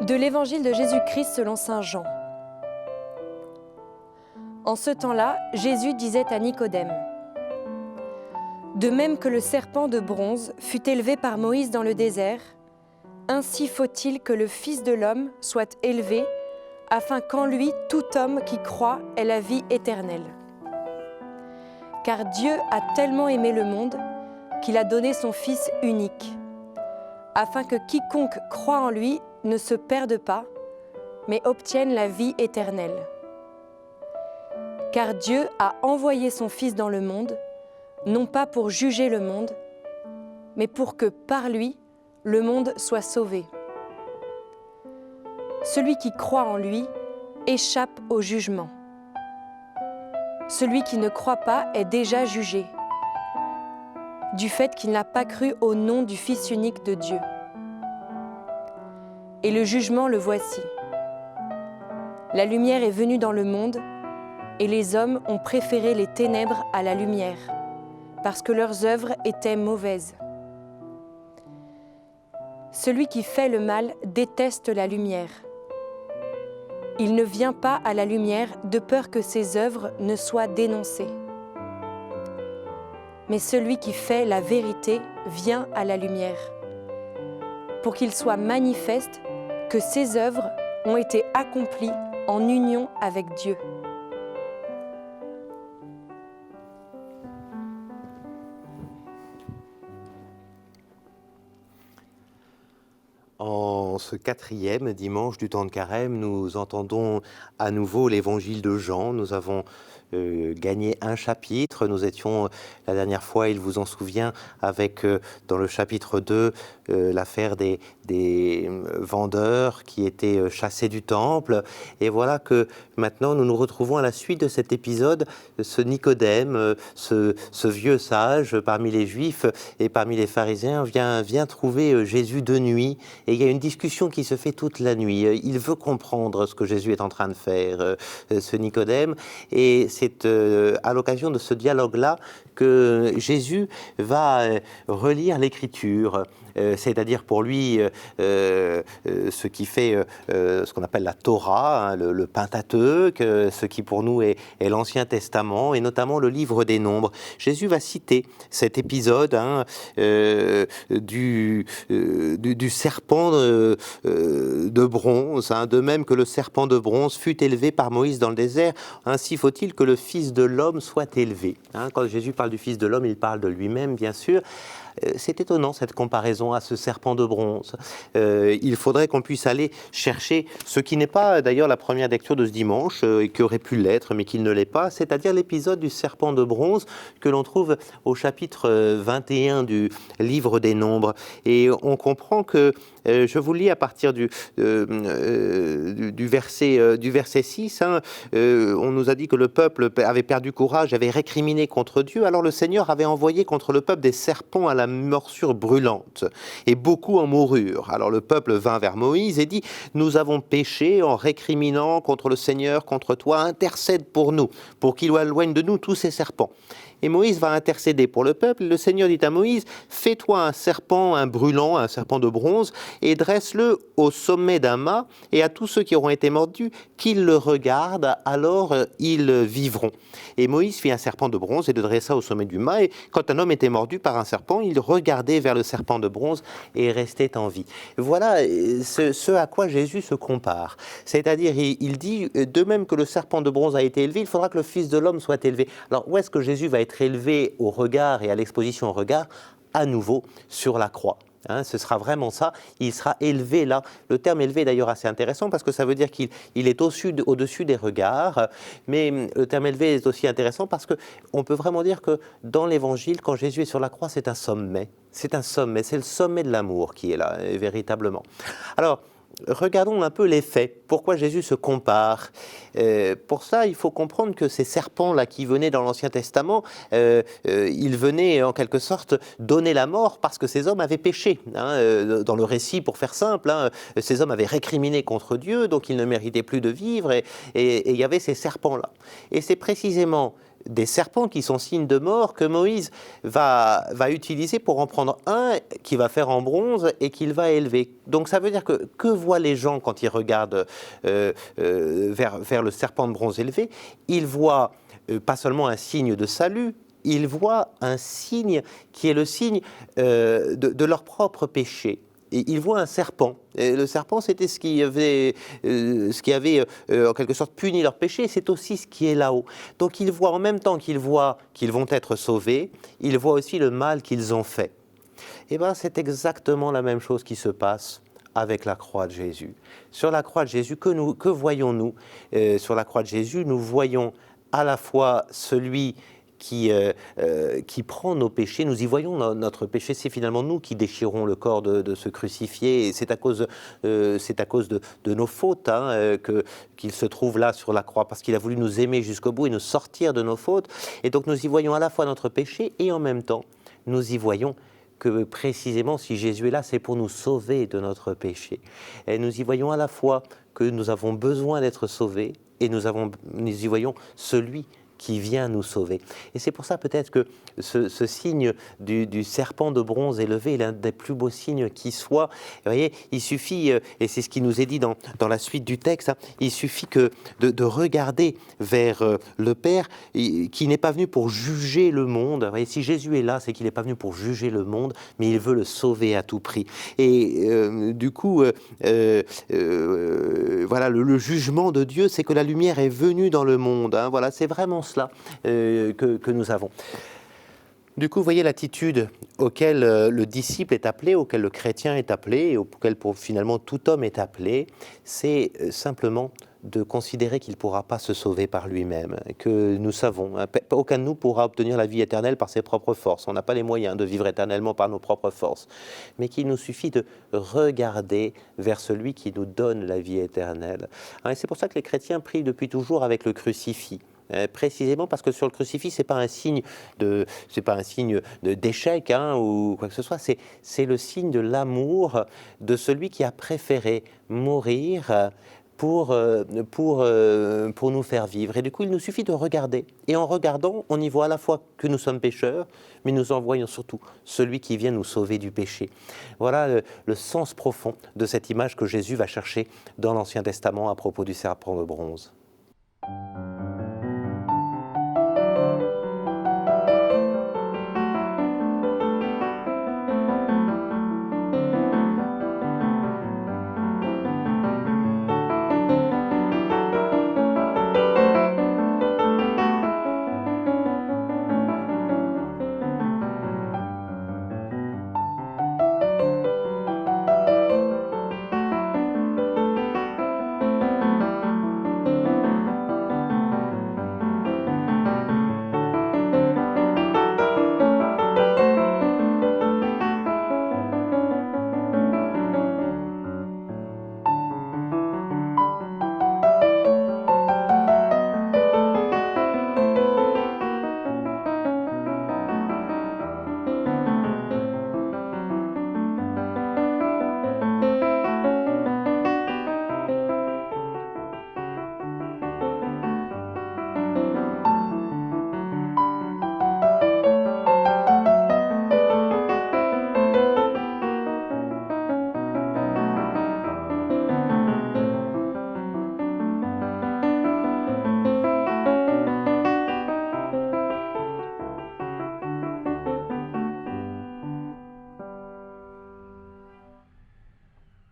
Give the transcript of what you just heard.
De l'Évangile de Jésus-Christ selon saint Jean. En ce temps-là, Jésus disait à Nicodème : « De même que le serpent de bronze fut élevé par Moïse dans le désert, ainsi faut-il que le Fils de l'homme soit élevé, afin qu'en lui tout homme qui croit ait la vie éternelle. Car Dieu a tellement aimé le monde qu'il a donné son Fils unique, afin que quiconque croit en lui ne se perde pas, mais obtienne la vie éternelle. Car Dieu a envoyé son Fils dans le monde, non pas pour juger le monde, mais pour que par lui, le monde soit sauvé. Celui qui croit en lui échappe au jugement. Celui qui ne croit pas est déjà jugé, du fait qu'il n'a pas cru au nom du Fils unique de Dieu. Et le jugement le voici. La lumière est venue dans le monde, et les hommes ont préféré les ténèbres à la lumière, parce que leurs œuvres étaient mauvaises. Celui qui fait le mal déteste la lumière. Il ne vient pas à la lumière de peur que ses œuvres ne soient dénoncées. Mais celui qui fait la vérité vient à la lumière, pour qu'il soit manifeste que ses œuvres ont été accomplies en union avec Dieu. En ce 4e dimanche du temps de Carême, nous entendons à nouveau l'évangile de Jean. Nous avons gagné un chapitre. Nous étions la dernière fois, il vous en souvient, avec dans le chapitre 2 l'affaire des vendeurs qui étaient chassés du temple. Et voilà que maintenant nous nous retrouvons à la suite de cet épisode, ce Nicodème, ce vieux sage parmi les Juifs et parmi les pharisiens vient trouver Jésus de nuit. Et il y a une discussion qui se fait toute la nuit. Il veut comprendre ce que Jésus est en train de faire, ce Nicodème. Et c'est à l'occasion de ce dialogue-là que Jésus va relire l'Écriture. C'est-à-dire pour lui ce qui fait ce qu'on appelle la Torah, hein, le Pentateuque, ce qui pour nous est l'Ancien Testament, et notamment le livre des Nombres. Jésus va citer cet épisode du serpent de bronze, hein, de même que le serpent de bronze fut élevé par Moïse dans le désert, ainsi faut-il que le Fils de l'homme soit élevé. Hein, quand Jésus parle du Fils de l'homme, il parle de lui-même, bien sûr. C'est étonnant cette comparaison à ce serpent de bronze. Il faudrait qu'on puisse aller chercher ce qui n'est pas d'ailleurs la première lecture de ce dimanche, et qui aurait pu l'être, mais qui ne l'est pas, c'est-à-dire l'épisode du serpent de bronze que l'on trouve au chapitre 21 du livre des Nombres. Et on comprend que, je vous lis à partir du verset 6, hein, on nous a dit que le peuple avait perdu courage, avait récriminé contre Dieu, alors le Seigneur avait envoyé contre le peuple des serpents à la morsure brûlante, et beaucoup en moururent. Alors le peuple vint vers Moïse et dit : nous avons péché en récriminant contre le Seigneur, contre toi, intercède pour nous, pour qu'il éloigne de nous tous ces serpents. Et Moïse va intercéder pour le peuple. Le Seigneur dit à Moïse : fais-toi un serpent, un brûlant, un serpent de bronze, et dresse-le au sommet d'un mât, et à tous ceux qui auront été mordus, qu'ils le regardent, alors ils vivront. Et Moïse fit un serpent de bronze et le dressa au sommet du mât, et quand un homme était mordu par un serpent, il regardait vers le serpent de bronze et restait en vie. Voilà ce à quoi Jésus se compare. C'est-à-dire, il dit, de même que le serpent de bronze a été élevé, il faudra que le Fils de l'homme soit élevé. Alors, où est-ce que Jésus va être élevé au regard et à l'exposition au regard ? À nouveau, sur la croix. Hein, ce sera vraiment ça, il sera élevé là. Le terme élevé est d'ailleurs assez intéressant parce que ça veut dire qu'il est au-dessus des regards, mais le terme élevé est aussi intéressant parce qu'on peut vraiment dire que dans l'Évangile, quand Jésus est sur la croix, c'est un sommet, c'est le sommet de l'amour qui est là, véritablement. Alors, regardons un peu les faits. Pourquoi Jésus se compare ? Pour ça, il faut comprendre que ces serpents-là qui venaient dans l'Ancien Testament, ils venaient en quelque sorte donner la mort parce que ces hommes avaient péché. Hein, dans le récit, pour faire simple, hein, ces hommes avaient récriminé contre Dieu, donc ils ne méritaient plus de vivre, et il y avait ces serpents-là. Et c'est précisément des serpents qui sont signes de mort que Moïse va utiliser pour en prendre un qu'il va faire en bronze et qu'il va élever. Donc ça veut dire que voient les gens quand ils regardent vers le serpent de bronze élevé? Ils voient pas seulement un signe de salut, ils voient un signe qui est le signe de leur propre péché. Et ils voient un serpent. Et le serpent, c'était ce qui avait en quelque sorte puni leur péché. C'est aussi ce qui est là-haut. Donc ils voient, en même temps qu'ils voient qu'ils vont être sauvés, ils voient aussi le mal qu'ils ont fait. Et bien, c'est exactement la même chose qui se passe avec la croix de Jésus. Sur la croix de Jésus, que voyons-nous? Sur la croix de Jésus, nous voyons à la fois celui qui prend nos péchés. Nous y voyons notre péché. C'est finalement nous qui déchirons le corps de ce crucifié. Et c'est à cause de nos fautes qu'il se trouve là sur la croix, parce qu'il a voulu nous aimer jusqu'au bout et nous sortir de nos fautes. Et donc nous y voyons à la fois notre péché et en même temps, nous y voyons que précisément, si Jésus est là, c'est pour nous sauver de notre péché. Et nous y voyons à la fois que nous avons besoin d'être sauvés et nous y voyons celui qui vient nous sauver. Et c'est pour ça peut-être que ce signe du serpent de bronze élevé est l'un des plus beaux signes qui soit. Vous voyez, il suffit, et c'est ce qui nous est dit dans la suite du texte, il suffit de regarder vers le Père qui n'est pas venu pour juger le monde. Vous voyez, si Jésus est là, c'est qu'il n'est pas venu pour juger le monde, mais il veut le sauver à tout prix. Et du coup, voilà, le jugement de Dieu, c'est que la lumière est venue dans le monde. Voilà, c'est vraiment cela que nous avons. Du coup, vous voyez l'attitude auquel le disciple est appelé, auquel le chrétien est appelé, et auquel finalement tout homme est appelé, c'est simplement de considérer qu'il ne pourra pas se sauver par lui-même, que nous savons, aucun de nous pourra obtenir la vie éternelle par ses propres forces, on n'a pas les moyens de vivre éternellement par nos propres forces, mais qu'il nous suffit de regarder vers celui qui nous donne la vie éternelle. Et c'est pour ça que les chrétiens prient depuis toujours avec le crucifix. Précisément parce que sur le crucifix, c'est pas un signe d'échec ou quoi que ce soit. C'est le signe de l'amour de celui qui a préféré mourir pour nous faire vivre. Et du coup, il nous suffit de regarder. Et en regardant, on y voit à la fois que nous sommes pécheurs, mais nous en voyons surtout celui qui vient nous sauver du péché. Voilà le sens profond de cette image que Jésus va chercher dans l'Ancien Testament à propos du serpent de bronze.